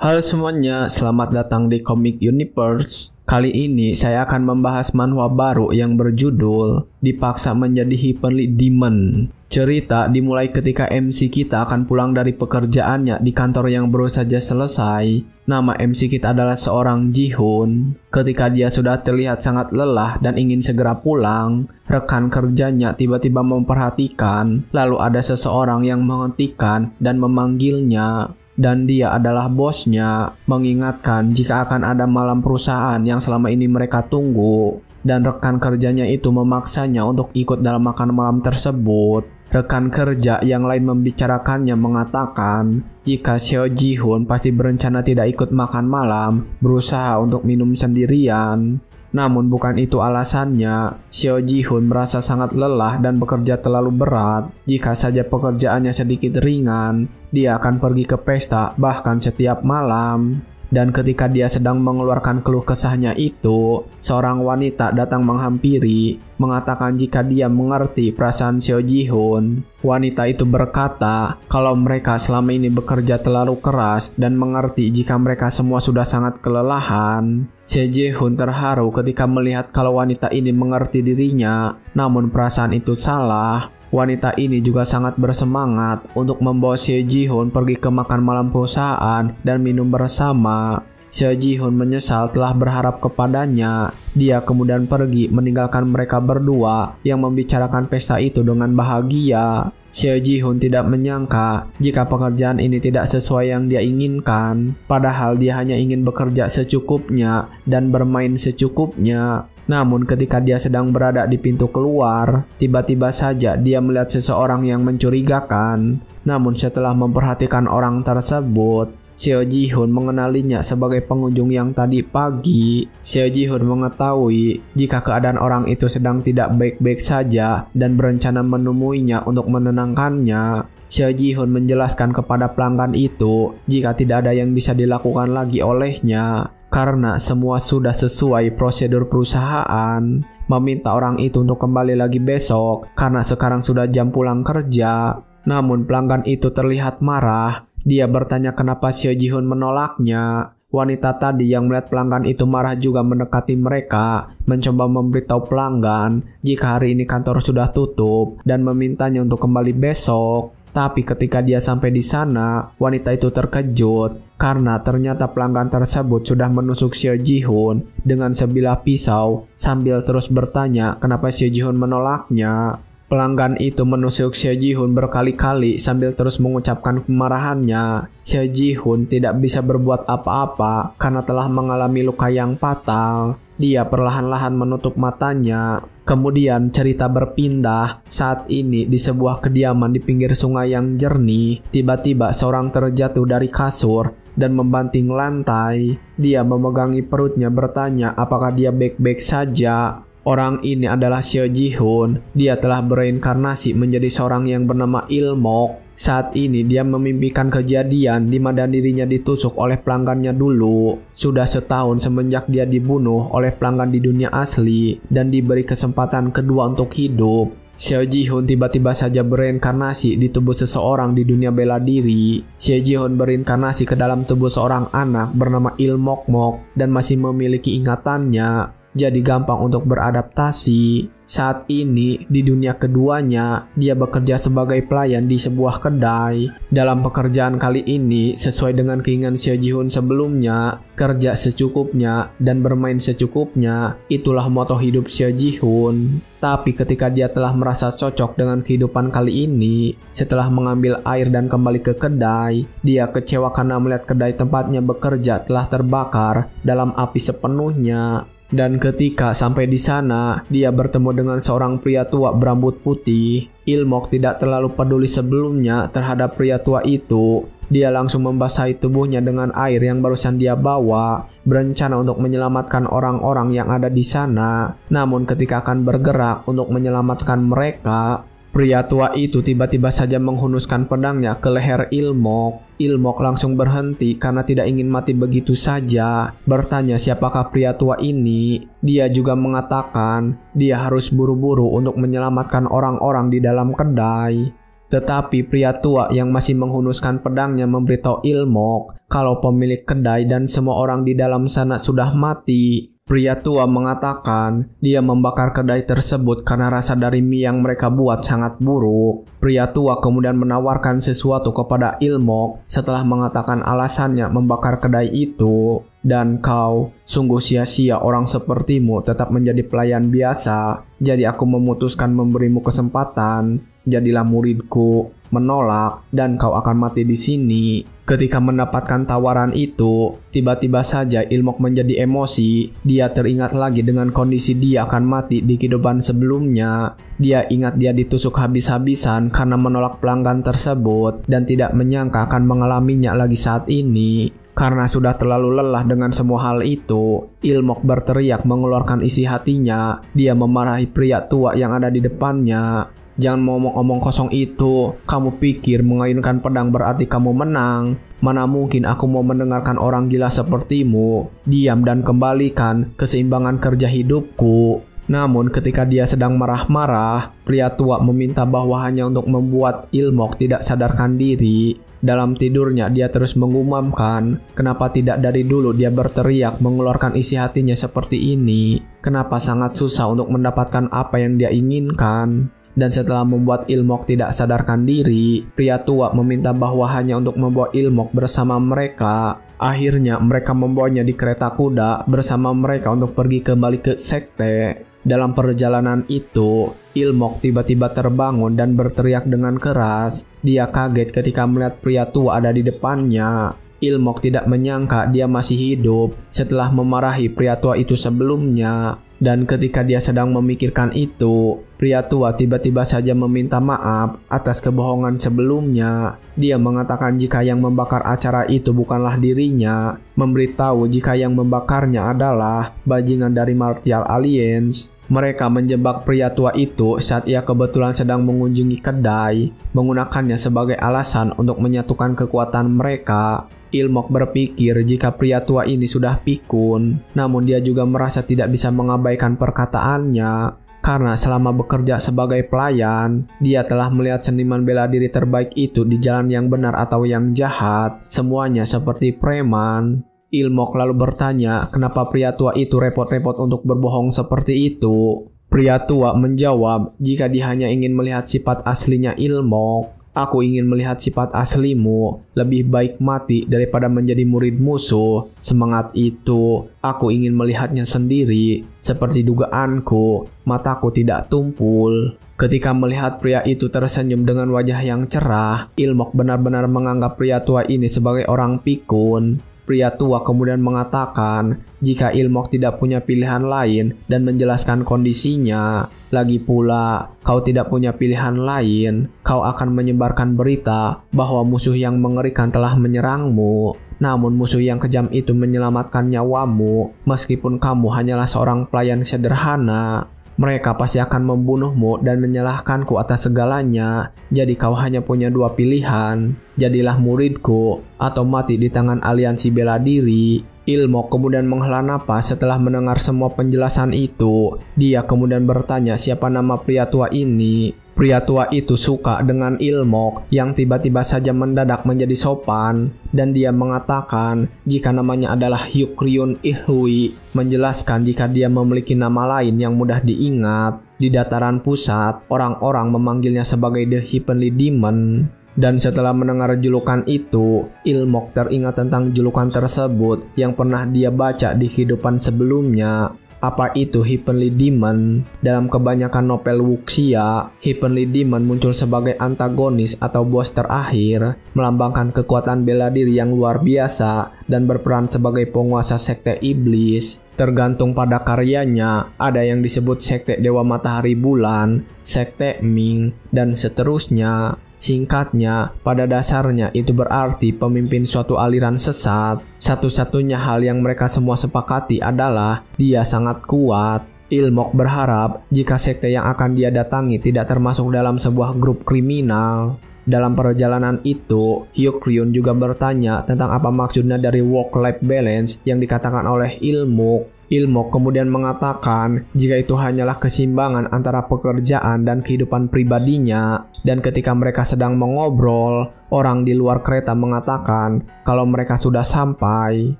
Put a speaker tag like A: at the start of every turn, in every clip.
A: Halo semuanya, selamat datang di Comic Universe. Kali ini saya akan membahas manhwa baru yang berjudul Dipaksa Menjadi Heavenly Demon. Cerita dimulai ketika MC kita akan pulang dari pekerjaannya di kantor yang baru saja selesai. Nama MC kita adalah seorang Ji-hoon. Ketika dia sudah terlihat sangat lelah dan ingin segera pulang, rekan kerjanya tiba-tiba memperhatikan, lalu ada seseorang yang menghentikan dan memanggilnya. Dan dia adalah bosnya, mengingatkan jika akan ada malam perusahaan yang selama ini mereka tunggu. Dan rekan kerjanya itu memaksanya untuk ikut dalam makan malam tersebut. Rekan kerja yang lain membicarakannya mengatakan jika Seo Ji-hoon pasti berencana tidak ikut makan malam, berusaha untuk minum sendirian. Namun bukan itu alasannya. Seo Ji-hoon merasa sangat lelah dan bekerja terlalu berat. Jika saja pekerjaannya sedikit ringan, dia akan pergi ke pesta bahkan setiap malam. Dan ketika dia sedang mengeluarkan keluh kesahnya itu, seorang wanita datang menghampiri, mengatakan jika dia mengerti perasaan Seo Ji-hoon. Wanita itu berkata kalau mereka selama ini bekerja terlalu keras dan mengerti jika mereka semua sudah sangat kelelahan. Seo Ji-hoon terharu ketika melihat kalau wanita ini mengerti dirinya, namun perasaan itu salah. Wanita ini juga sangat bersemangat untuk membawa Seo Ji-hoon pergi ke makan malam perusahaan dan minum bersama. Seo Ji-hoon menyesal telah berharap kepadanya. Dia kemudian pergi meninggalkan mereka berdua yang membicarakan pesta itu dengan bahagia. Seo Ji-hoon tidak menyangka jika pekerjaan ini tidak sesuai yang dia inginkan. Padahal dia hanya ingin bekerja secukupnya dan bermain secukupnya. Namun ketika dia sedang berada di pintu keluar, tiba-tiba saja dia melihat seseorang yang mencurigakan. Namun setelah memperhatikan orang tersebut, Seo Ji-hoon mengenalinya sebagai pengunjung yang tadi pagi. Seo Ji-hoon mengetahui jika keadaan orang itu sedang tidak baik-baik saja dan berencana menemuinya untuk menenangkannya. Seo Ji-hoon menjelaskan kepada pelanggan itu jika tidak ada yang bisa dilakukan lagi olehnya karena semua sudah sesuai prosedur perusahaan. Meminta orang itu untuk kembali lagi besok karena sekarang sudah jam pulang kerja. Namun pelanggan itu terlihat marah. Dia bertanya kenapa Seo Ji-hoon menolaknya. Wanita tadi yang melihat pelanggan itu marah juga mendekati mereka, mencoba memberitahu pelanggan jika hari ini kantor sudah tutup dan memintanya untuk kembali besok. Tapi ketika dia sampai di sana, wanita itu terkejut karena ternyata pelanggan tersebut sudah menusuk Seo Ji-hoon dengan sebilah pisau sambil terus bertanya kenapa Seo Ji-hoon menolaknya. Pelanggan itu menusuk Seo Ji-hoon berkali-kali sambil terus mengucapkan kemarahannya. Seo Ji-hoon tidak bisa berbuat apa-apa karena telah mengalami luka yang fatal. Dia perlahan-lahan menutup matanya. Kemudian cerita berpindah. Saat ini di sebuah kediaman di pinggir sungai yang jernih, tiba-tiba seorang terjatuh dari kasur dan membanting lantai. Dia memegangi perutnya bertanya apakah dia baik-baik saja. Orang ini adalah Seo Ji-hoon. Dia telah bereinkarnasi menjadi seorang yang bernama Ilmok. Saat ini dia memimpikan kejadian di mana dirinya ditusuk oleh pelanggannya dulu. Sudah setahun semenjak dia dibunuh oleh pelanggan di dunia asli dan diberi kesempatan kedua untuk hidup. Seo Ji-hoon tiba-tiba saja bereinkarnasi di tubuh seseorang di dunia bela diri. Seo Ji-hoon bereinkarnasi ke dalam tubuh seorang anak bernama Ilmok-mok dan masih memiliki ingatannya. Jadi gampang untuk beradaptasi. Saat ini di dunia keduanya, dia bekerja sebagai pelayan di sebuah kedai. Dalam pekerjaan kali ini, sesuai dengan keinginan Seo Ji-hoon sebelumnya, kerja secukupnya dan bermain secukupnya, itulah moto hidup Seo Ji-hoon. Tapi ketika dia telah merasa cocok dengan kehidupan kali ini, setelah mengambil air dan kembali ke kedai, dia kecewa karena melihat kedai tempatnya bekerja telah terbakar dalam api sepenuhnya. Dan ketika sampai di sana, dia bertemu dengan seorang pria tua berambut putih. Ilmok tidak terlalu peduli sebelumnya terhadap pria tua itu. Dia langsung membasahi tubuhnya dengan air yang barusan dia bawa, berencana untuk menyelamatkan orang-orang yang ada di sana. Namun ketika akan bergerak untuk menyelamatkan mereka, pria tua itu tiba-tiba saja menghunuskan pedangnya ke leher Ilmok. Ilmok langsung berhenti karena tidak ingin mati begitu saja. Bertanya siapakah pria tua ini. Dia juga mengatakan dia harus buru-buru untuk menyelamatkan orang-orang di dalam kedai. Tetapi pria tua yang masih menghunuskan pedangnya memberitahu Ilmok kalau pemilik kedai dan semua orang di dalam sana sudah mati. Pria tua mengatakan dia membakar kedai tersebut karena rasa dari mie yang mereka buat sangat buruk. Pria tua kemudian menawarkan sesuatu kepada Ilmok setelah mengatakan alasannya membakar kedai itu. Dan kau, sungguh sia-sia orang sepertimu tetap menjadi pelayan biasa. Jadi aku memutuskan memberimu kesempatan. Jadilah muridku. Menolak dan kau akan mati di sini. Ketika mendapatkan tawaran itu, tiba-tiba saja Ilmok menjadi emosi. Dia teringat lagi dengan kondisi dia akan mati di kehidupan sebelumnya. Dia ingat dia ditusuk habis-habisan karena menolak pelanggan tersebut dan tidak menyangka akan mengalaminya lagi saat ini. Karena sudah terlalu lelah dengan semua hal itu, Ilmok berteriak mengeluarkan isi hatinya. Dia memarahi pria tua yang ada di depannya. Jangan ngomong-ngomong kosong itu. Kamu pikir mengayunkan pedang berarti kamu menang? Mana mungkin aku mau mendengarkan orang gila sepertimu. Diam dan kembalikan keseimbangan kerja hidupku. Namun ketika dia sedang marah-marah, pria tua meminta bahwa hanya untuk membuat Ilmok tidak sadarkan diri. Dalam tidurnya dia terus mengumamkan, kenapa tidak dari dulu dia berteriak mengeluarkan isi hatinya seperti ini? Kenapa sangat susah untuk mendapatkan apa yang dia inginkan? Dan setelah membuat Ilmok tidak sadarkan diri, pria tua meminta bahwa hanya untuk membawa Ilmok bersama mereka. Akhirnya mereka membawanya di kereta kuda bersama mereka untuk pergi kembali ke sekte. Dalam perjalanan itu, Ilmok tiba-tiba terbangun dan berteriak dengan keras. Dia kaget ketika melihat pria tua ada di depannya. Ilmok tidak menyangka dia masih hidup setelah memarahi pria tua itu sebelumnya. Dan ketika dia sedang memikirkan itu, pria tua tiba-tiba saja meminta maaf atas kebohongan sebelumnya. Dia mengatakan jika yang membakar acara itu bukanlah dirinya, memberitahu jika yang membakarnya adalah bajingan dari Martial Alliance. Mereka menjebak pria tua itu saat ia kebetulan sedang mengunjungi kedai, menggunakannya sebagai alasan untuk menyatukan kekuatan mereka. Ilmok berpikir jika pria tua ini sudah pikun, namun dia juga merasa tidak bisa mengabaikan perkataannya. Karena selama bekerja sebagai pelayan, dia telah melihat seniman bela diri terbaik itu di jalan yang benar atau yang jahat, semuanya seperti preman. Ilmok lalu bertanya kenapa pria tua itu repot-repot untuk berbohong seperti itu. Pria tua menjawab jika dia hanya ingin melihat sifat aslinya Ilmok. Aku ingin melihat sifat aslimu, lebih baik mati daripada menjadi murid musuh. Semangat itu, aku ingin melihatnya sendiri. Seperti dugaanku, mataku tidak tumpul. Ketika melihat pria itu tersenyum dengan wajah yang cerah, Ilmok benar-benar menganggap pria tua ini sebagai orang pikun. Pria tua kemudian mengatakan jika Ilmok tidak punya pilihan lain dan menjelaskan kondisinya. Lagi pula, kau tidak punya pilihan lain. Kau akan menyebarkan berita bahwa musuh yang mengerikan telah menyerangmu. Namun musuh yang kejam itu menyelamatkan nyawamu meskipun kamu hanyalah seorang pelayan sederhana. Mereka pasti akan membunuhmu dan menyalahkanku atas segalanya. Jadi kau hanya punya dua pilihan. Jadilah muridku atau mati di tangan aliansi bela diri. Ilmok kemudian menghela napas setelah mendengar semua penjelasan itu. Dia kemudian bertanya siapa nama pria tua ini. Pria tua itu suka dengan Ilmok yang tiba-tiba saja mendadak menjadi sopan, dan dia mengatakan jika namanya adalah Hyuk-ryun Ilhui, menjelaskan jika dia memiliki nama lain yang mudah diingat. Di dataran pusat, orang-orang memanggilnya sebagai The Heavenly Demon. Dan setelah mendengar julukan itu, Ilmok teringat tentang julukan tersebut yang pernah dia baca di kehidupan sebelumnya. Apa itu Heavenly Demon? Dalam kebanyakan novel wuxia, Heavenly Demon muncul sebagai antagonis atau bos terakhir, melambangkan kekuatan bela diri yang luar biasa dan berperan sebagai penguasa sekte iblis. Tergantung pada karyanya, ada yang disebut sekte Dewa Matahari Bulan, sekte Ming, dan seterusnya. Singkatnya, pada dasarnya itu berarti pemimpin suatu aliran sesat. Satu-satunya hal yang mereka semua sepakati adalah dia sangat kuat. Ilmok berharap jika sekte yang akan dia datangi tidak termasuk dalam sebuah grup kriminal. Dalam perjalanan itu, Hyuk-ryun juga bertanya tentang apa maksudnya dari work-life balance yang dikatakan oleh Ilmok. Ilmok kemudian mengatakan jika itu hanyalah keseimbangan antara pekerjaan dan kehidupan pribadinya, dan ketika mereka sedang mengobrol, orang di luar kereta mengatakan kalau mereka sudah sampai.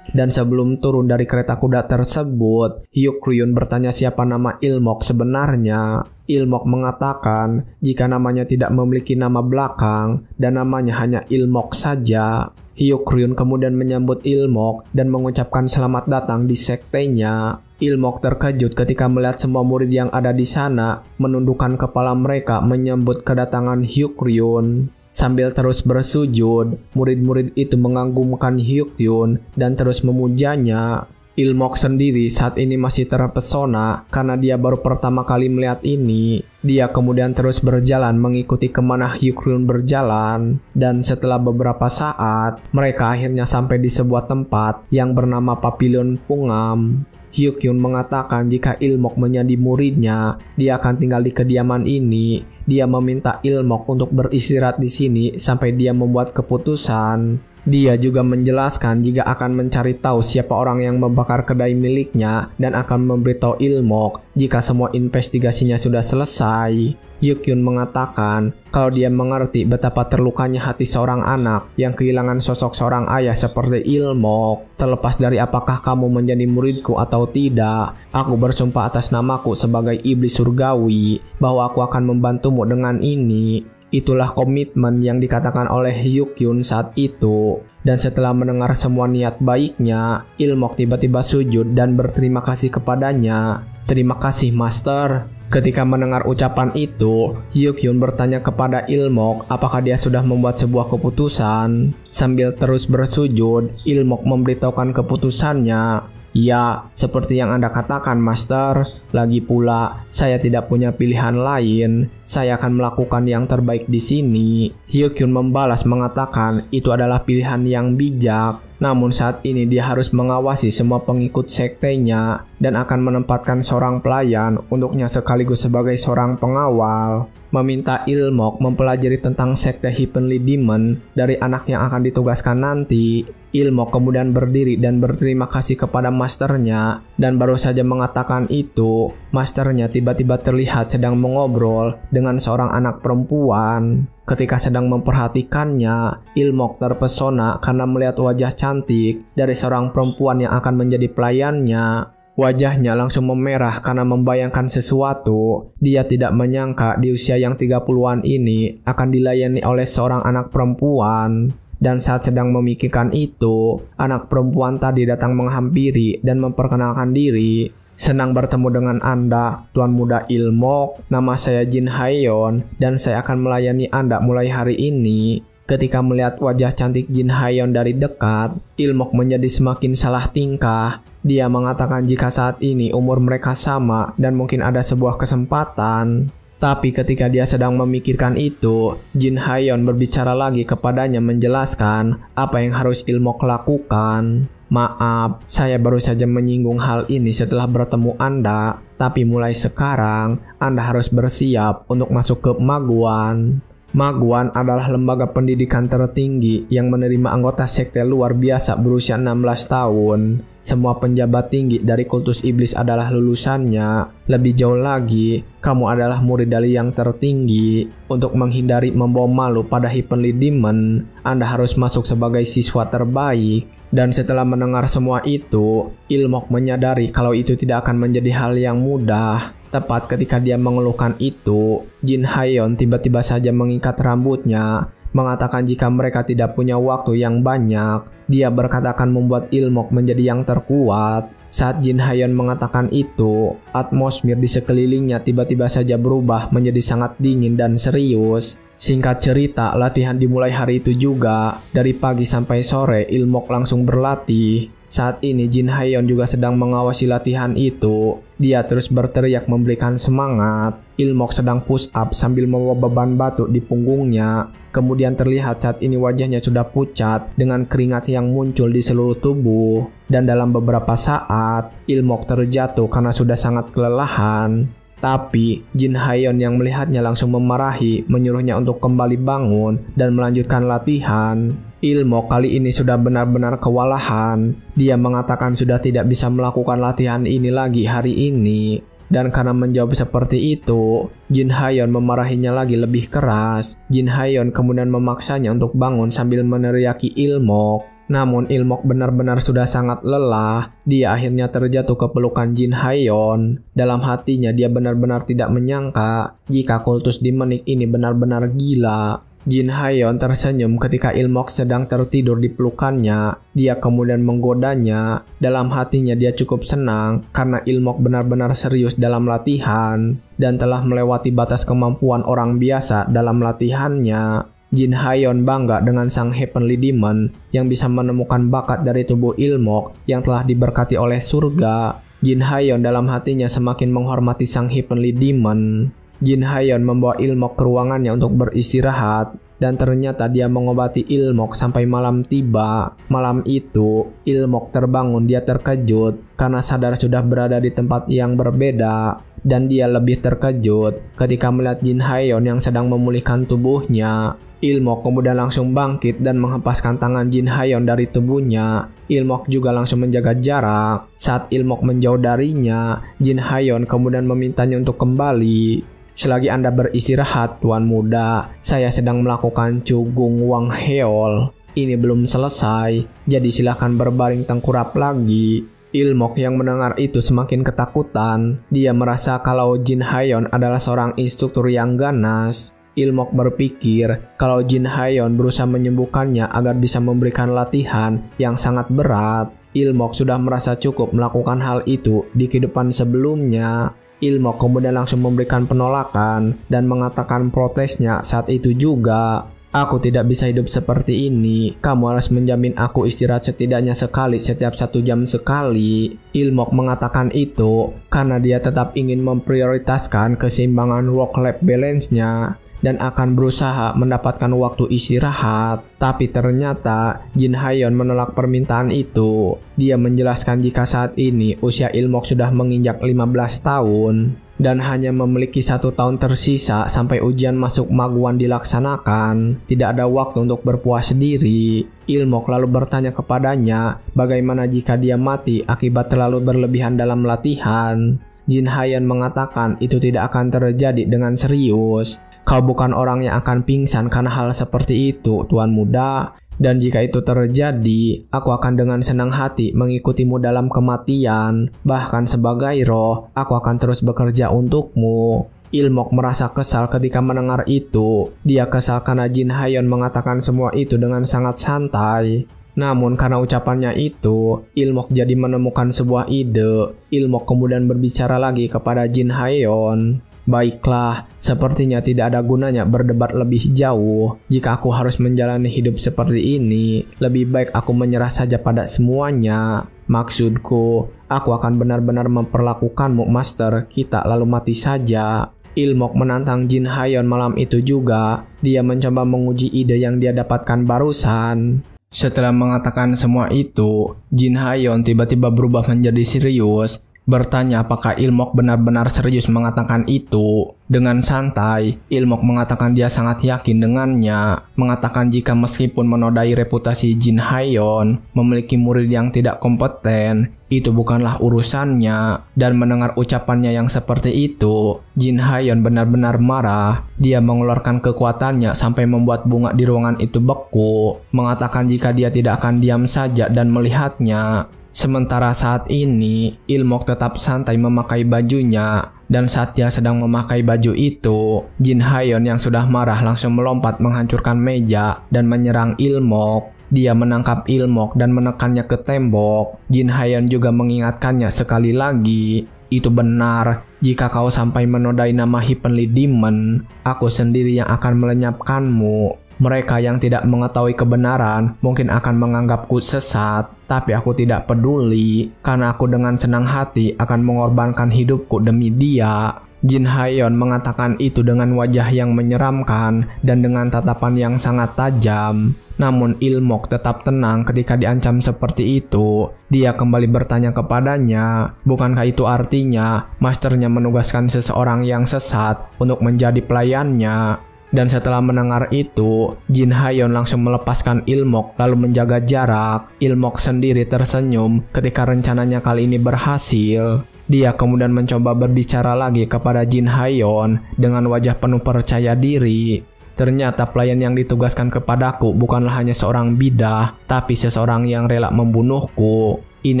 A: Dan sebelum turun dari kereta kuda tersebut, Hyuk-ryun bertanya siapa nama Ilmok sebenarnya. Ilmok mengatakan jika namanya tidak memiliki nama belakang dan namanya hanya Ilmok saja. Hyuk-ryun kemudian menyambut Ilmok dan mengucapkan selamat datang di sektenya. Ilmok terkejut ketika melihat semua murid yang ada di sana menundukkan kepala mereka menyambut kedatangan Hyuk-ryun. Sambil terus bersujud, murid-murid itu mengagumkan Hyuk-ryun dan terus memujanya. Ilmok sendiri saat ini masih terpesona karena dia baru pertama kali melihat ini. Dia kemudian terus berjalan mengikuti kemana Hyuk-ryun berjalan, dan setelah beberapa saat, mereka akhirnya sampai di sebuah tempat yang bernama Pavilion Pungam. Hyuk-ryun mengatakan jika Ilmok menjadi muridnya, dia akan tinggal di kediaman ini. Dia meminta Ilmok untuk beristirahat di sini sampai dia membuat keputusan. Dia juga menjelaskan jika akan mencari tahu siapa orang yang membakar kedai miliknya dan akan memberitahu Ilmok jika semua investigasinya sudah selesai. Hyuk-ryun mengatakan kalau dia mengerti betapa terlukanya hati seorang anak yang kehilangan sosok seorang ayah seperti Ilmok. Terlepas dari apakah kamu menjadi muridku atau tidak, aku bersumpah atas namaku sebagai iblis surgawi bahwa aku akan membantumu dengan ini. Itulah komitmen yang dikatakan oleh Hyuk-ryun saat itu. Dan setelah mendengar semua niat baiknya, Ilmok tiba-tiba sujud dan berterima kasih kepadanya. Terima kasih, Master. Ketika mendengar ucapan itu, Hyuk-ryun bertanya kepada Ilmok apakah dia sudah membuat sebuah keputusan. Sambil terus bersujud, Ilmok memberitahukan keputusannya. Ya, seperti yang Anda katakan, Master. Lagi pula, saya tidak punya pilihan lain. Saya akan melakukan yang terbaik di sini. Hyuk-ryun membalas mengatakan itu adalah pilihan yang bijak. Namun saat ini dia harus mengawasi semua pengikut sektenya dan akan menempatkan seorang pelayan untuknya sekaligus sebagai seorang pengawal. Meminta Ilmok mempelajari tentang sekte Heavenly Demon dari anak yang akan ditugaskan nanti. Ilmok kemudian berdiri dan berterima kasih kepada masternya, dan baru saja mengatakan itu, masternya tiba-tiba terlihat sedang mengobrol dengan seorang anak perempuan. Ketika sedang memperhatikannya, Ilmok terpesona karena melihat wajah cantik dari seorang perempuan yang akan menjadi pelayannya. Wajahnya langsung memerah karena membayangkan sesuatu. Dia tidak menyangka di usia yang 30-an ini akan dilayani oleh seorang anak perempuan. Dan saat sedang memikirkan itu, anak perempuan tadi datang menghampiri dan memperkenalkan diri. Senang bertemu dengan Anda, Tuan Muda Ilmok. Nama saya Jin Haeyeon dan saya akan melayani Anda mulai hari ini. Ketika melihat wajah cantik Jin Haeyeon dari dekat, Ilmok menjadi semakin salah tingkah. Dia mengatakan jika saat ini umur mereka sama dan mungkin ada sebuah kesempatan. Tapi ketika dia sedang memikirkan itu, Jin Haeyeon berbicara lagi kepadanya menjelaskan apa yang harus Ilmok lakukan. Maaf, saya baru saja menyinggung hal ini setelah bertemu Anda, tapi mulai sekarang Anda harus bersiap untuk masuk ke Maguan. Maguan adalah lembaga pendidikan tertinggi yang menerima anggota sekte luar biasa berusia 16 tahun. Semua penjabat tinggi dari kultus iblis adalah lulusannya. Lebih jauh lagi, kamu adalah murid dari yang tertinggi. Untuk menghindari membawa malu pada Heavenly Demon, Anda harus masuk sebagai siswa terbaik. Dan setelah mendengar semua itu, Ilmok menyadari kalau itu tidak akan menjadi hal yang mudah. Tepat ketika dia mengeluhkan itu, Jin Haeyeon tiba-tiba saja mengikat rambutnya, mengatakan jika mereka tidak punya waktu yang banyak. Dia berkata akan membuat Ilmok menjadi yang terkuat. Saat Jin Haeyeon mengatakan itu, atmosfer di sekelilingnya tiba-tiba saja berubah menjadi sangat dingin dan serius. Singkat cerita, latihan dimulai hari itu juga. Dari pagi sampai sore, Ilmok langsung berlatih. Saat ini Jin Haeyeon juga sedang mengawasi latihan itu. Dia terus berteriak memberikan semangat. Ilmok sedang push up sambil membawa beban batu di punggungnya. Kemudian terlihat saat ini wajahnya sudah pucat dengan keringat yang muncul di seluruh tubuh. Dan dalam beberapa saat, Ilmok terjatuh karena sudah sangat kelelahan. Tapi Jin Haeyeon yang melihatnya langsung memarahi, menyuruhnya untuk kembali bangun dan melanjutkan latihan. Ilmok kali ini sudah benar-benar kewalahan. Dia mengatakan sudah tidak bisa melakukan latihan ini lagi hari ini. Dan karena menjawab seperti itu, Jin Haeyeon memarahinya lagi lebih keras. Jin Haeyeon kemudian memaksanya untuk bangun sambil meneriaki Ilmok. Namun Ilmok benar-benar sudah sangat lelah. Dia akhirnya terjatuh ke pelukan Jin Haeyeon. Dalam hatinya dia benar-benar tidak menyangka jika kultus Demonik ini benar-benar gila. Jin Haeyeon tersenyum ketika Ilmok sedang tertidur di pelukannya. Dia kemudian menggodanya. Dalam hatinya dia cukup senang karena Ilmok benar-benar serius dalam latihan dan telah melewati batas kemampuan orang biasa dalam latihannya. Jin Haeyeon bangga dengan sang Heavenly Demon yang bisa menemukan bakat dari tubuh Ilmok yang telah diberkati oleh surga. Jin Haeyeon dalam hatinya semakin menghormati sang Heavenly Demon. Jin Haeyeon membawa Ilmok ke ruangannya untuk beristirahat dan ternyata dia mengobati Ilmok sampai malam tiba. Malam itu, Ilmok terbangun. Dia terkejut karena sadar sudah berada di tempat yang berbeda dan dia lebih terkejut ketika melihat Jin Haeyeon yang sedang memulihkan tubuhnya. Ilmok kemudian langsung bangkit dan menghempaskan tangan Jin Haeyeon dari tubuhnya. Ilmok juga langsung menjaga jarak. Saat Ilmok menjauh darinya, Jin Haeyeon kemudian memintanya untuk kembali. Selagi Anda beristirahat, Tuan Muda, saya sedang melakukan Cugung Wang Heol. Ini belum selesai, jadi silakan berbaring tengkurap lagi. Ilmok yang mendengar itu semakin ketakutan. Dia merasa kalau Jin Haeyeon adalah seorang instruktur yang ganas. Ilmok berpikir kalau Jin Haeyeon berusaha menyembuhkannya agar bisa memberikan latihan yang sangat berat. Ilmok sudah merasa cukup melakukan hal itu di kehidupan sebelumnya. Ilmok kemudian langsung memberikan penolakan dan mengatakan protesnya saat itu juga. Aku tidak bisa hidup seperti ini. Kamu harus menjamin aku istirahat setidaknya sekali setiap 1 jam sekali. Ilmok mengatakan itu karena dia tetap ingin memprioritaskan keseimbangan work-life balance-nya dan akan berusaha mendapatkan waktu istirahat. Tapi ternyata Jin Haeyeon menolak permintaan itu. Dia menjelaskan jika saat ini usia Ilmok sudah menginjak 15 tahun dan hanya memiliki 1 tahun tersisa sampai ujian masuk Magwan dilaksanakan. Tidak ada waktu untuk berpuas diri. Ilmok lalu bertanya kepadanya bagaimana jika dia mati akibat terlalu berlebihan dalam latihan. Jin Haeyeon mengatakan itu tidak akan terjadi dengan serius. Kau bukan orang yang akan pingsan karena hal seperti itu, Tuan Muda. Dan jika itu terjadi, aku akan dengan senang hati mengikutimu dalam kematian. Bahkan sebagai roh, aku akan terus bekerja untukmu. Ilmok merasa kesal ketika mendengar itu. Dia kesal karena Jin Haeyeon mengatakan semua itu dengan sangat santai. Namun karena ucapannya itu, Ilmok jadi menemukan sebuah ide. Ilmok kemudian berbicara lagi kepada Jin Haeyeon. Baiklah, sepertinya tidak ada gunanya berdebat lebih jauh. Jika aku harus menjalani hidup seperti ini, lebih baik aku menyerah saja pada semuanya. Maksudku, aku akan benar-benar memperlakukanmu, Master. Kita lalu mati saja. Ilmok menantang Jin Haeyeon malam itu juga. Dia mencoba menguji ide yang dia dapatkan barusan. Setelah mengatakan semua itu, Jin Haeyeon tiba-tiba berubah menjadi serius. Bertanya apakah Ilmok benar-benar serius mengatakan itu. Dengan santai, Ilmok mengatakan dia sangat yakin dengannya. Mengatakan jika meskipun menodai reputasi Jin Haeyeon, memiliki murid yang tidak kompeten, itu bukanlah urusannya. Dan mendengar ucapannya yang seperti itu, Jin Haeyeon benar-benar marah. Dia mengeluarkan kekuatannya sampai membuat bunga di ruangan itu beku. Mengatakan jika dia tidak akan diam saja dan melihatnya. Sementara saat ini, Ilmok tetap santai memakai bajunya. Dan saat dia sedang memakai baju itu, Jin Haeyeon yang sudah marah langsung melompat menghancurkan meja dan menyerang Ilmok. Dia menangkap Ilmok dan menekannya ke tembok. Jin Haeyeon juga mengingatkannya sekali lagi. Itu benar, jika kau sampai menodai nama Heavenly Demon, aku sendiri yang akan melenyapkanmu. Mereka yang tidak mengetahui kebenaran mungkin akan menganggapku sesat, tapi aku tidak peduli karena aku dengan senang hati akan mengorbankan hidupku demi dia. Jin Haeyeon mengatakan itu dengan wajah yang menyeramkan dan dengan tatapan yang sangat tajam. Namun Ilmok tetap tenang ketika diancam seperti itu. Dia kembali bertanya kepadanya, bukankah itu artinya masternya menugaskan seseorang yang sesat untuk menjadi pelayannya? Dan setelah mendengar itu, Jin Haeyeon langsung melepaskan Ilmok lalu menjaga jarak. Ilmok sendiri tersenyum ketika rencananya kali ini berhasil. Dia kemudian mencoba berbicara lagi kepada Jin Haeyeon dengan wajah penuh percaya diri. Ternyata pelayan yang ditugaskan kepadaku bukanlah hanya seorang bidah, tapi seseorang yang rela membunuhku. Ini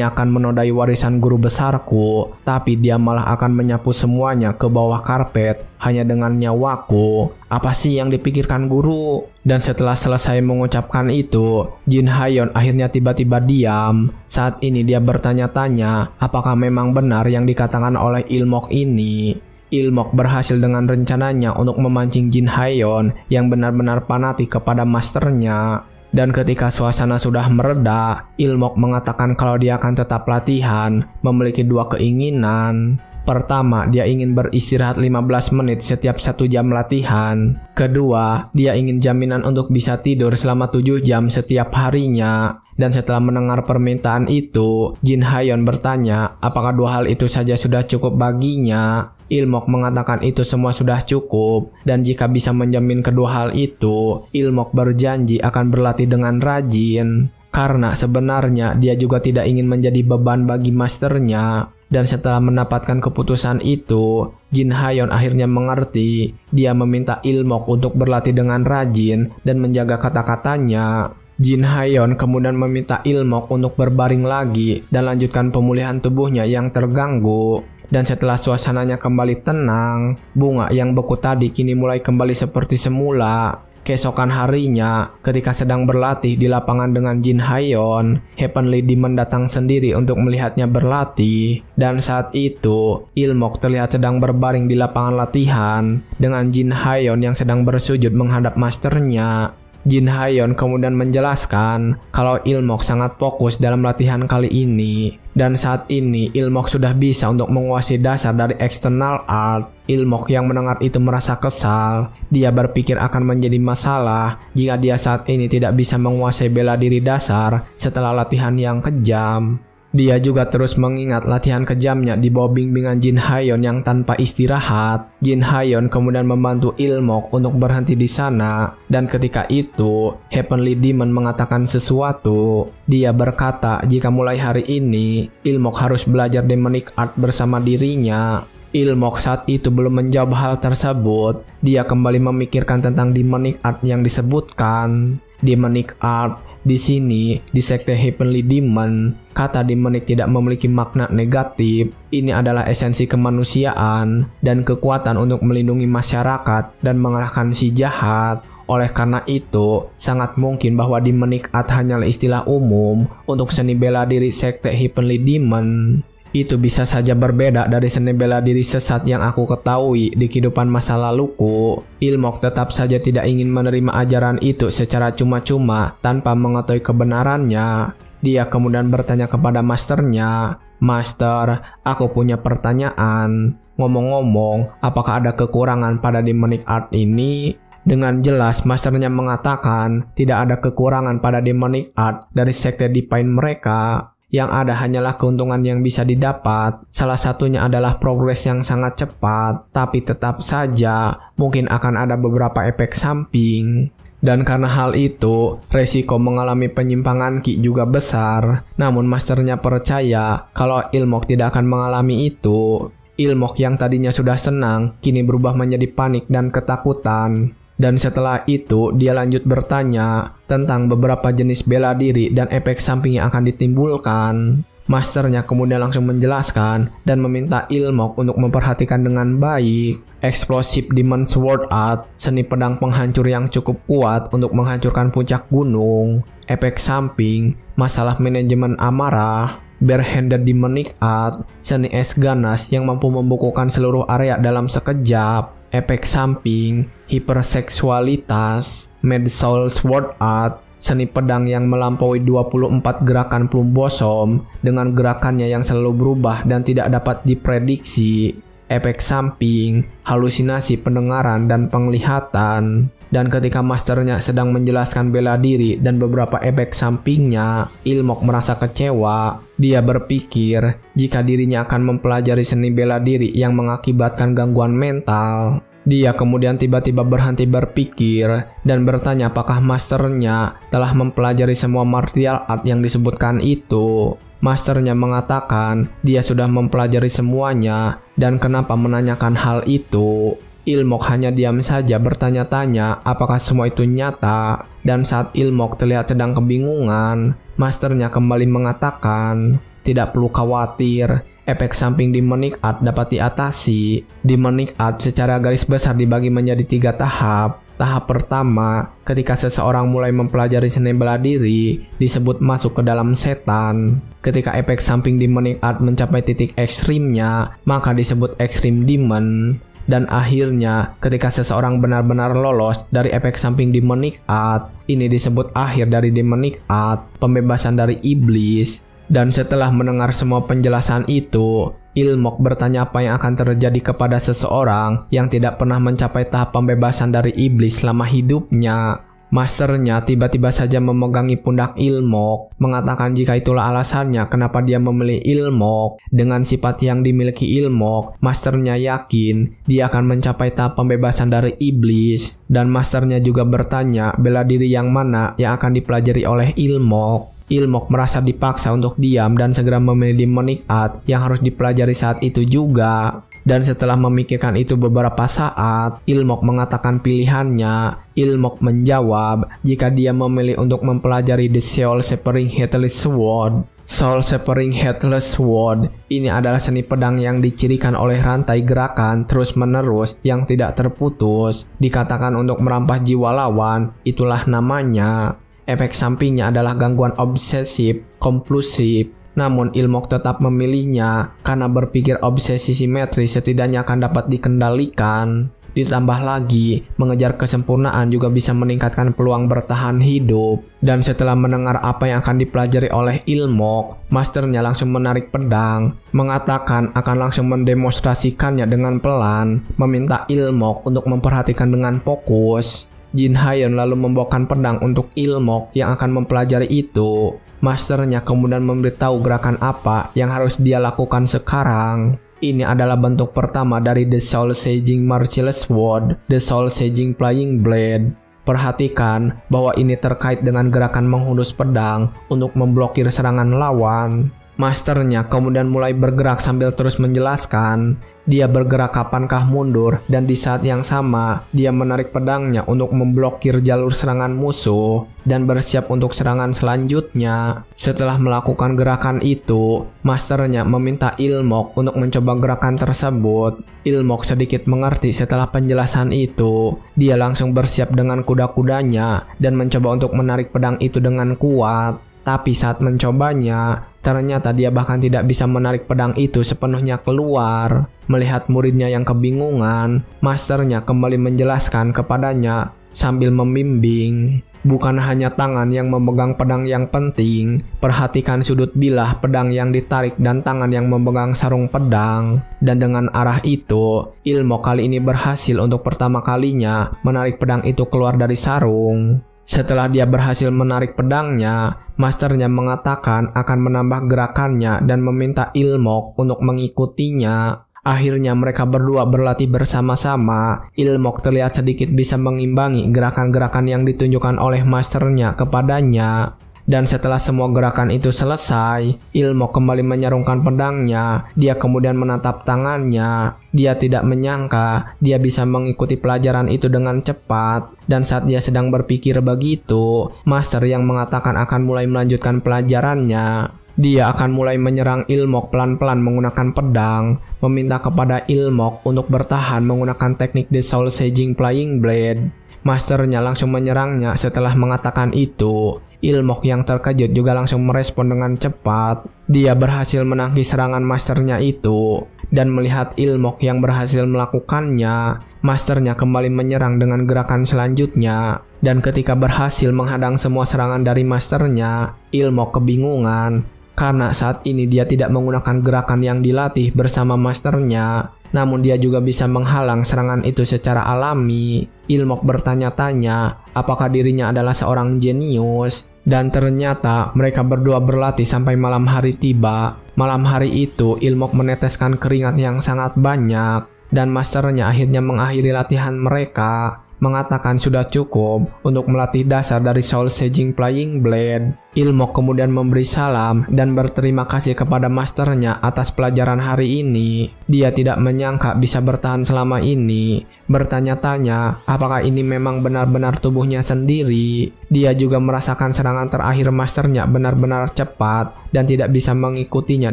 A: akan menodai warisan guru besarku, tapi dia malah akan menyapu semuanya ke bawah karpet hanya dengan nyawaku. Apa sih yang dipikirkan guru? Dan setelah selesai mengucapkan itu, Jin Haeyeon akhirnya tiba-tiba diam. Saat ini dia bertanya-tanya apakah memang benar yang dikatakan oleh Ilmok ini. Ilmok berhasil dengan rencananya untuk memancing Jin Haeyeon yang benar-benar fanatik kepada masternya. Dan ketika suasana sudah mereda, Ilmok mengatakan kalau dia akan tetap latihan, memiliki dua keinginan. Pertama, dia ingin beristirahat 15 menit setiap 1 jam latihan. Kedua, dia ingin jaminan untuk bisa tidur selama 7 jam setiap harinya. Dan setelah mendengar permintaan itu, Jin Haeyeon bertanya apakah dua hal itu saja sudah cukup baginya. Ilmok mengatakan itu semua sudah cukup, dan jika bisa menjamin kedua hal itu, Ilmok berjanji akan berlatih dengan rajin. Karena sebenarnya dia juga tidak ingin menjadi beban bagi masternya. Dan setelah mendapatkan keputusan itu, Jin Haeyeon akhirnya mengerti. Dia meminta Ilmok untuk berlatih dengan rajin dan menjaga kata-katanya. Jin Haeyeon kemudian meminta Ilmok untuk berbaring lagi dan lanjutkan pemulihan tubuhnya yang terganggu. Dan setelah suasananya kembali tenang, bunga yang beku tadi kini mulai kembali seperti semula. Keesokan harinya, ketika sedang berlatih di lapangan dengan Jin Haeyeon, Heavenly Demon datang sendiri untuk melihatnya berlatih. Dan saat itu, Ilmok terlihat sedang berbaring di lapangan latihan dengan Jin Haeyeon yang sedang bersujud menghadap masternya. Jin Haeyeon kemudian menjelaskan kalau Ilmok sangat fokus dalam latihan kali ini. Dan saat ini Ilmok sudah bisa untuk menguasai dasar dari external art. Ilmok yang mendengar itu merasa kesal. Dia berpikir akan menjadi masalah jika dia saat ini tidak bisa menguasai bela diri dasar setelah latihan yang kejam. Dia juga terus mengingat latihan kejamnya di bawah bimbingan Jin Haeyeon yang tanpa istirahat. Jin Haeyeon kemudian membantu Ilmok untuk berhenti di sana. Dan ketika itu, Heavenly Demon mengatakan sesuatu. Dia berkata jika mulai hari ini, Ilmok harus belajar demonic art bersama dirinya. Ilmok saat itu belum menjawab hal tersebut. Dia kembali memikirkan tentang demonic art yang disebutkan. Demonic art di sini, di sekte Heavenly Demon, kata demonic tidak memiliki makna negatif. Ini adalah esensi kemanusiaan dan kekuatan untuk melindungi masyarakat dan mengalahkan si jahat. Oleh karena itu, sangat mungkin bahwa demonic art hanyalah istilah umum untuk seni bela diri sekte Heavenly Demon. Itu bisa saja berbeda dari seni bela diri sesat yang aku ketahui di kehidupan masa laluku. Ilmok tetap saja tidak ingin menerima ajaran itu secara cuma-cuma tanpa mengetahui kebenarannya. Dia kemudian bertanya kepada masternya, "Master, aku punya pertanyaan. Ngomong-ngomong, apakah ada kekurangan pada demonic art ini?" Dengan jelas, masternya mengatakan tidak ada kekurangan pada demonic art dari sekte Divine mereka. Yang ada hanyalah keuntungan yang bisa didapat. Salah satunya adalah progres yang sangat cepat, tapi tetap saja mungkin akan ada beberapa efek samping. Dan karena hal itu, resiko mengalami penyimpangan ki juga besar. Namun masternya percaya kalau Ilmok tidak akan mengalami itu. Ilmok yang tadinya sudah senang, kini berubah menjadi panik dan ketakutan. Dan setelah itu, dia lanjut bertanya tentang beberapa jenis bela diri dan efek samping yang akan ditimbulkan. Masternya kemudian langsung menjelaskan dan meminta Ilmok untuk memperhatikan dengan baik. Explosive Demon Sword Art, seni pedang penghancur yang cukup kuat untuk menghancurkan puncak gunung. Efek samping, masalah manajemen amarah. Barehanded Demonic Art, seni es ganas yang mampu membukukan seluruh area dalam sekejap. Efek samping, hiperseksualitas. Mad Soul Sword Art, seni pedang yang melampaui 24 gerakan Plum Blossom dengan gerakannya yang selalu berubah dan tidak dapat diprediksi. efek samping, halusinasi pendengaran dan penglihatan. Dan ketika masternya sedang menjelaskan bela diri dan beberapa efek sampingnya, Ilmok merasa kecewa. Dia berpikir jika dirinya akan mempelajari seni bela diri yang mengakibatkan gangguan mental. Dia kemudian tiba-tiba berhenti berpikir dan bertanya apakah masternya telah mempelajari semua martial art yang disebutkan itu. Masternya mengatakan dia sudah mempelajari semuanya dan kenapa menanyakan hal itu. Ilmok hanya diam saja bertanya-tanya apakah semua itu nyata, dan saat Ilmok terlihat sedang kebingungan, masternya kembali mengatakan, tidak perlu khawatir, efek samping demonic art dapat diatasi. Demonic art secara garis besar dibagi menjadi 3 tahap. Tahap pertama, ketika seseorang mulai mempelajari seni bela diri, disebut masuk ke dalam setan. Ketika efek samping demonic art mencapai titik ekstrimnya, maka disebut extreme demon. Dan akhirnya, ketika seseorang benar-benar lolos dari efek samping demonic art, ini disebut akhir dari demonic art, pembebasan dari iblis. Dan setelah mendengar semua penjelasan itu, Ilmok bertanya apa yang akan terjadi kepada seseorang yang tidak pernah mencapai tahap pembebasan dari iblis selama hidupnya. Masternya tiba-tiba saja memegangi pundak Ilmok, mengatakan jika itulah alasannya kenapa dia memilih Ilmok. Dengan sifat yang dimiliki Ilmok, masternya yakin dia akan mencapai tahap pembebasan dari iblis. Dan masternya juga bertanya bela diri yang mana yang akan dipelajari oleh Ilmok. Ilmok merasa dipaksa untuk diam dan segera memilih demonic art yang harus dipelajari saat itu juga. Dan setelah memikirkan itu beberapa saat, Ilmok mengatakan pilihannya. Ilmok menjawab jika dia memilih untuk mempelajari The Soul Severing Headless Sword. Soul Severing Headless Sword ini adalah seni pedang yang dicirikan oleh rantai gerakan terus-menerus yang tidak terputus. Dikatakan untuk merampas jiwa lawan, itulah namanya. Efek sampingnya adalah gangguan obsesif kompulsif. Namun Ilmok tetap memilihnya karena berpikir obsesi simetris setidaknya akan dapat dikendalikan. Ditambah lagi, mengejar kesempurnaan juga bisa meningkatkan peluang bertahan hidup. Dan setelah mendengar apa yang akan dipelajari oleh Ilmok, masternya langsung menarik pedang, mengatakan akan langsung mendemonstrasikannya dengan pelan, meminta Ilmok untuk memperhatikan dengan fokus. Jin Hayon lalu membawakan pedang untuk Ilmok yang akan mempelajari itu. Masternya kemudian memberitahu gerakan apa yang harus dia lakukan sekarang. Ini adalah bentuk pertama dari The Soul Seijing Martial Sword, The Soul Seijing Flying Blade. Perhatikan bahwa ini terkait dengan gerakan menghunus pedang untuk memblokir serangan lawan. Masternya kemudian mulai bergerak sambil terus menjelaskan. Dia bergerak kapankah mundur dan di saat yang sama dia menarik pedangnya untuk memblokir jalur serangan musuh dan bersiap untuk serangan selanjutnya. Setelah melakukan gerakan itu, masternya meminta Ilmok untuk mencoba gerakan tersebut. Ilmok sedikit mengerti setelah penjelasan itu. Dia langsung bersiap dengan kuda-kudanya dan mencoba untuk menarik pedang itu dengan kuat. Tapi saat mencobanya, ternyata dia bahkan tidak bisa menarik pedang itu sepenuhnya keluar. Melihat muridnya yang kebingungan, masternya kembali menjelaskan kepadanya sambil membimbing. Bukan hanya tangan yang memegang pedang yang penting, perhatikan sudut bilah pedang yang ditarik dan tangan yang memegang sarung pedang. Dan dengan arah itu, Ilmok kali ini berhasil untuk pertama kalinya menarik pedang itu keluar dari sarung. Setelah dia berhasil menarik pedangnya, masternya mengatakan akan menambah gerakannya dan meminta Ilmok untuk mengikutinya. Akhirnya mereka berdua berlatih bersama-sama. Ilmok terlihat sedikit bisa mengimbangi gerakan-gerakan yang ditunjukkan oleh masternya kepadanya. Dan setelah semua gerakan itu selesai, Ilmok kembali menyarungkan pedangnya. Dia kemudian menatap tangannya. Dia tidak menyangka dia bisa mengikuti pelajaran itu dengan cepat. Dan saat dia sedang berpikir begitu, master yang mengatakan akan mulai melanjutkan pelajarannya. Dia akan mulai menyerang Ilmok pelan-pelan menggunakan pedang, meminta kepada Ilmok untuk bertahan menggunakan teknik The Soul Seijing Flying Blade. Masternya langsung menyerangnya setelah mengatakan itu. Ilmok yang terkejut juga langsung merespon dengan cepat. Dia berhasil menangkis serangan masternya itu. Dan melihat Ilmok yang berhasil melakukannya, masternya kembali menyerang dengan gerakan selanjutnya. Dan ketika berhasil menghadang semua serangan dari masternya, Ilmok kebingungan. Karena saat ini dia tidak menggunakan gerakan yang dilatih bersama masternya. namun dia juga bisa menghalang serangan itu secara alami. Ilmok bertanya-tanya apakah dirinya adalah seorang jenius, dan ternyata mereka berdua berlatih sampai malam hari tiba. Malam hari itu Ilmok meneteskan keringat yang sangat banyak, dan masternya akhirnya mengakhiri latihan mereka, mengatakan sudah cukup untuk melatih dasar dari Soul Saging Flying Blade. Ilmok kemudian memberi salam dan berterima kasih kepada masternya atas pelajaran hari ini. Dia tidak menyangka bisa bertahan selama ini, bertanya-tanya apakah ini memang benar-benar tubuhnya sendiri. Dia juga merasakan serangan terakhir masternya benar-benar cepat dan tidak bisa mengikutinya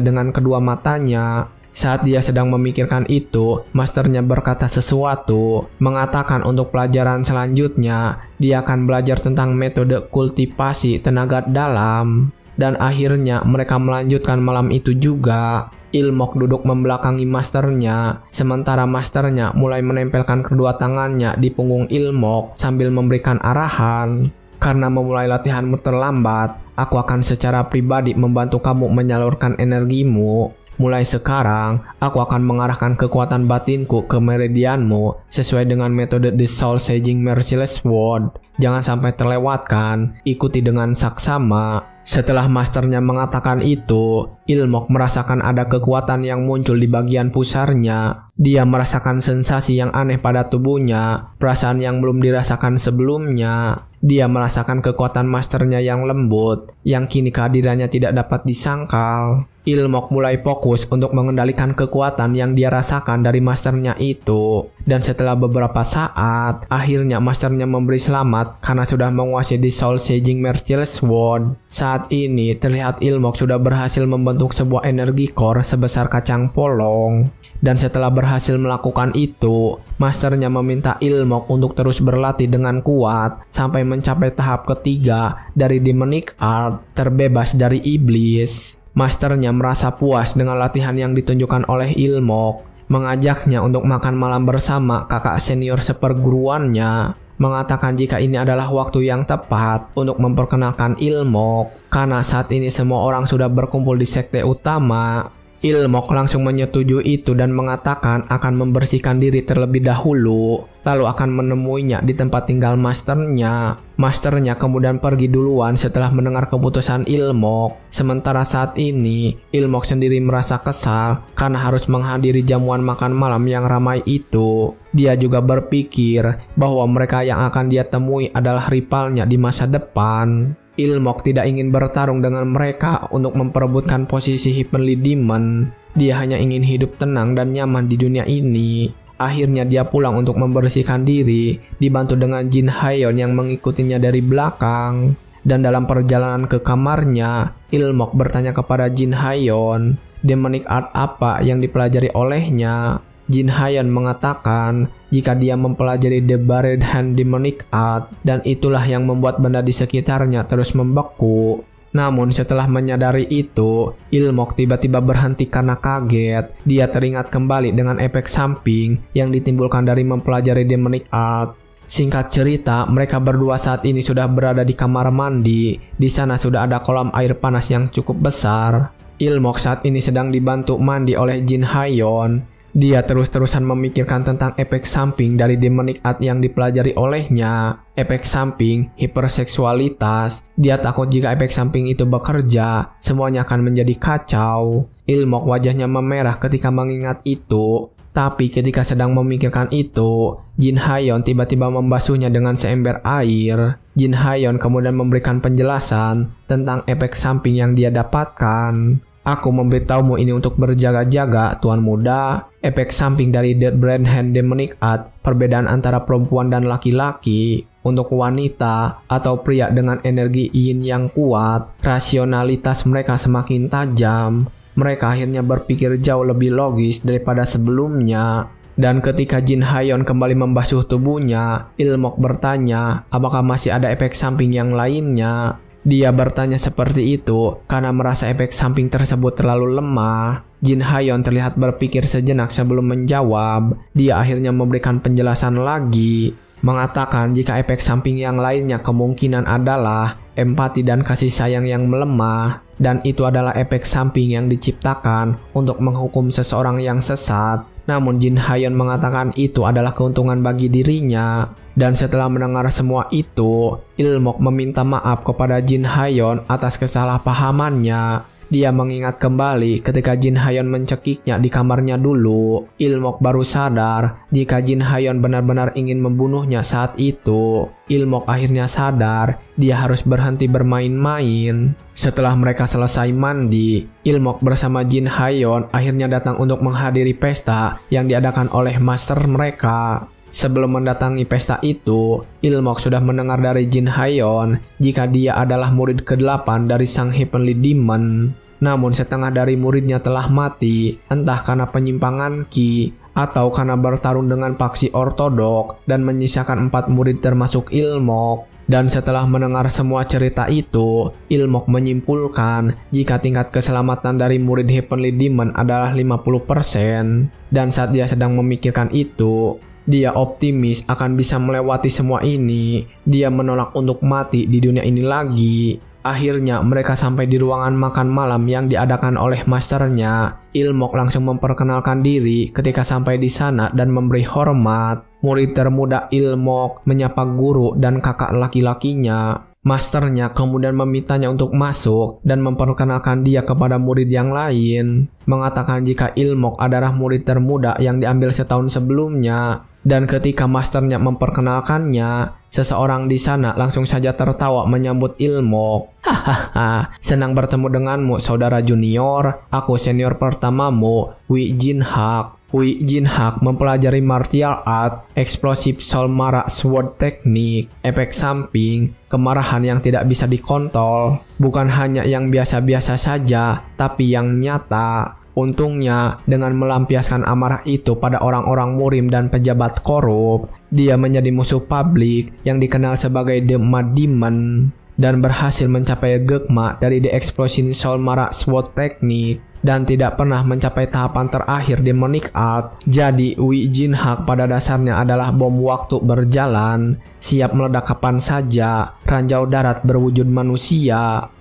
A: dengan kedua matanya. Saat dia sedang memikirkan itu, masternya berkata sesuatu, mengatakan untuk pelajaran selanjutnya, dia akan belajar tentang metode kultivasi tenaga dalam. Dan akhirnya mereka melanjutkan malam itu juga. Ilmok duduk membelakangi masternya, sementara masternya mulai menempelkan kedua tangannya di punggung Ilmok sambil memberikan arahan. Karena memulai latihanmu terlambat, aku akan secara pribadi membantu kamu menyalurkan energimu. Mulai sekarang, aku akan mengarahkan kekuatan batinku ke meridianmu sesuai dengan metode The Soul Saging Merciless Sword. Jangan sampai terlewatkan, ikuti dengan saksama. Setelah masternya mengatakan itu, Ilmok merasakan ada kekuatan yang muncul di bagian pusarnya. Dia merasakan sensasi yang aneh pada tubuhnya, perasaan yang belum dirasakan sebelumnya. Dia merasakan kekuatan masternya yang lembut, yang kini kehadirannya tidak dapat disangkal. Ilmok mulai fokus untuk mengendalikan kekuatan yang dia rasakan dari masternya itu. Dan setelah beberapa saat, akhirnya masternya memberi selamat karena sudah menguasai The Soul Saging Merciless Sword. Saat ini, terlihat Ilmok sudah berhasil membentuk sebuah energi core sebesar kacang polong. Dan setelah berhasil melakukan itu, masternya meminta Ilmok untuk terus berlatih dengan kuat sampai mencapai tahap ketiga dari Demonic Art, terbebas dari iblis. Masternya merasa puas dengan latihan yang ditunjukkan oleh Ilmok, mengajaknya untuk makan malam bersama kakak senior seperguruannya, mengatakan jika ini adalah waktu yang tepat untuk memperkenalkan Ilmok, karena saat ini semua orang sudah berkumpul di sekte utama. Ilmok langsung menyetujui itu dan mengatakan akan membersihkan diri terlebih dahulu, lalu akan menemuinya di tempat tinggal masternya. Masternya kemudian pergi duluan setelah mendengar keputusan Ilmok. Sementara saat ini, Ilmok sendiri merasa kesal karena harus menghadiri jamuan makan malam yang ramai itu. Dia juga berpikir bahwa mereka yang akan dia temui adalah rivalnya di masa depan. Ilmok tidak ingin bertarung dengan mereka untuk memperebutkan posisi Heavenly Demon. Dia hanya ingin hidup tenang dan nyaman di dunia ini. Akhirnya dia pulang untuk membersihkan diri, dibantu dengan Jin Hayon yang mengikutinya dari belakang. Dan dalam perjalanan ke kamarnya, Ilmok bertanya kepada Jin Hayon, demonic art apa yang dipelajari olehnya. Jin Hayon mengatakan jika dia mempelajari The Buried Hand Demonic Art, dan itulah yang membuat benda di sekitarnya terus membeku. Namun setelah menyadari itu, Ilmok tiba-tiba berhenti karena kaget. Dia teringat kembali dengan efek samping yang ditimbulkan dari mempelajari Demonic Art. Singkat cerita, mereka berdua saat ini sudah berada di kamar mandi. Di sana sudah ada kolam air panas yang cukup besar. Ilmok saat ini sedang dibantu mandi oleh Jin Hayon. Dia terus-terusan memikirkan tentang efek samping dari demonic art yang dipelajari olehnya. Efek samping, hiperseksualitas. Dia takut jika efek samping itu bekerja, semuanya akan menjadi kacau. Ilmok wajahnya memerah ketika mengingat itu. Tapi ketika sedang memikirkan itu, Jin Hayon tiba-tiba membasuhnya dengan seember air. Jin Hayon kemudian memberikan penjelasan tentang efek samping yang dia dapatkan. Aku memberitahumu ini untuk berjaga-jaga, Tuan Muda. Efek samping dari Dead Brand Hand Demonic Art, perbedaan antara perempuan dan laki-laki. Untuk wanita atau pria dengan energi yin yang kuat, rasionalitas mereka semakin tajam. Mereka akhirnya berpikir jauh lebih logis daripada sebelumnya. Dan ketika Jin Hayon kembali membasuh tubuhnya, Ilmok bertanya apakah masih ada efek samping yang lainnya. Dia bertanya seperti itu karena merasa efek samping tersebut terlalu lemah. Jin Hayon terlihat berpikir sejenak sebelum menjawab. Dia akhirnya memberikan penjelasan lagi, mengatakan jika efek samping yang lainnya kemungkinan adalah empati dan kasih sayang yang melemah, dan itu adalah efek samping yang diciptakan untuk menghukum seseorang yang sesat. Namun Jin Haeyeon mengatakan itu adalah keuntungan bagi dirinya. Dan setelah mendengar semua itu, Ilmok meminta maaf kepada Jin Haeyeon atas kesalahpahamannya. Dia mengingat kembali ketika Jin Haeyeon mencekiknya di kamarnya dulu. Ilmok baru sadar jika Jin Haeyeon benar-benar ingin membunuhnya saat itu. Ilmok akhirnya sadar dia harus berhenti bermain-main. Setelah mereka selesai mandi, Ilmok bersama Jin Haeyeon akhirnya datang untuk menghadiri pesta yang diadakan oleh master mereka. Sebelum mendatangi pesta itu, Ilmok sudah mendengar dari Jin Haeyeon jika dia adalah murid ke-8 dari sang Heavenly Demon. Namun setengah dari muridnya telah mati, entah karena penyimpangan Ki atau karena bertarung dengan faksi ortodok dan menyisakan 4 murid termasuk Ilmok. Dan setelah mendengar semua cerita itu, Ilmok menyimpulkan jika tingkat keselamatan dari murid Heavenly Demon adalah 50%. Dan saat dia sedang memikirkan itu, dia optimis akan bisa melewati semua ini. Dia menolak untuk mati di dunia ini lagi. Akhirnya mereka sampai di ruangan makan malam yang diadakan oleh masternya. Ilmok langsung memperkenalkan diri ketika sampai di sana dan memberi hormat. Murid termuda Ilmok menyapa guru dan kakak laki-lakinya. Masternya kemudian memintanya untuk masuk dan memperkenalkan dia kepada murid yang lain. Mengatakan jika Ilmok adalah murid termuda yang diambil setahun sebelumnya. Dan ketika masternya memperkenalkannya, seseorang di sana langsung saja tertawa menyambut Ilmok. Hahaha, senang bertemu denganmu saudara junior. Aku senior pertamamu, Wi Jin-hak. Wi Jin-hak mempelajari martial art, explosive soul mara sword technique, efek samping, kemarahan yang tidak bisa dikontrol. Bukan hanya yang biasa-biasa saja, tapi yang nyata. Untungnya, dengan melampiaskan amarah itu pada orang-orang murim dan pejabat korup, dia menjadi musuh publik yang dikenal sebagai The Mad Demon dan berhasil mencapai Gekma dari The Explosion Soul Mara Sword Technique dan tidak pernah mencapai tahapan terakhir Demonic Art. Jadi Wi Jin-hak pada dasarnya adalah bom waktu berjalan, siap meledak kapan saja, ranjau darat berwujud manusia.